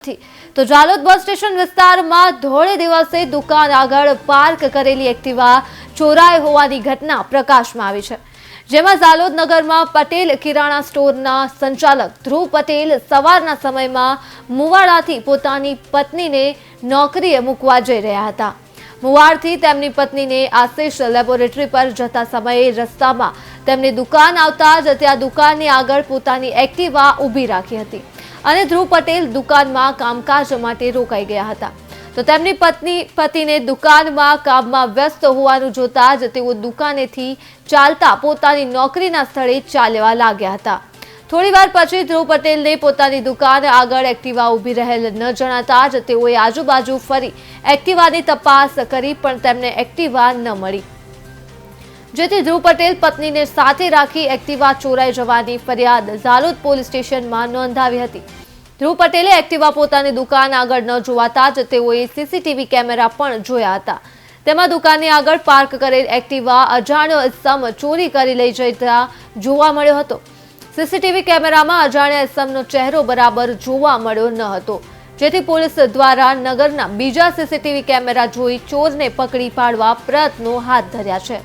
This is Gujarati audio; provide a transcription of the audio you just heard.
તો જાલોદ બસ સ્ટેશન વિસ્તારમાં ધોળે દિવસે દુકાન આગળ પાર્ક કરેલી એક્ટિવા ચોરાઈ હોવાની ઘટના પ્રકાશમાં આવી છે, જેમાં જાલોદ નગરમાં પટેલ કિરાણા સ્ટોરના સંચાલક ધ્રુવ પટેલ સવારના સમયમાં મુવાડાથી પોતાની પત્નીને નોકરીએ મૂકવા જઈ રહ્યા હતા। મુવાડથી તેમની પત્નીને આશિષ લેબોરેટરી પર જતા સમયે રસ્તામાં તેમની દુકાન આવતા જ ત્યાં દુકાનની આગળ પોતાની એક્ટિવા ઊભી રાખી હતી અને ધ્રુવ પટેલ દુકાનમાં કામકાજ માટે રોકાઈ ગયા હતા। તો તેમની પતિને દુકાનમાં કામમાં વ્યસ્ત હોવાનું જોતા જ તેઓ દુકાનેથી ચાલતા પોતાની નોકરીના સ્થળે ચાલવા લાગ્યા હતા। થોડીવાર પછી ધ્રુવ પટેલને પોતાની દુકાન આગળ એક્ટિવા ઊભી રહેલ ન જણાતા જ તેઓએ આજુબાજુ ફરી એક્ટિવાની તપાસ કરી પણ તેમને એક્ટિવા ન મળી, જેથી ધ્રુવ પટેલ પત્નીને સાથે રાખી એક્ટિવા ચોરાઈ જવાની ફરિયાદ જાલોદ પોલીસ સ્ટેશનમાં નોંધાવી હતી। ધ્રુવ પટેલે એક્ટિવા પોતાની દુકાન આગળ ન જોવાતા જ તેઓએ સીસીટીવી કેમેરા પણ જોયા હતા। તેમાં દુકાનની આગળ પાર્ક કરેલ એક્ટિવા અજાણ્યો ઇસમ ચોરી કરી લઈ જતા જોવા મળ્યો હતો। સીસીટીવી કેમેરામાં અજાણ્યા ઇસમનો ચહેરો બરાબર જોવા મળ્યો ન હતો, જેથી પોલીસ દ્વારા નગરના બીજા સીસીટીવી કેમેરા જોઈ ચોરને પકડી પાડવા પ્રયત્નો હાથ ધર્યા છે।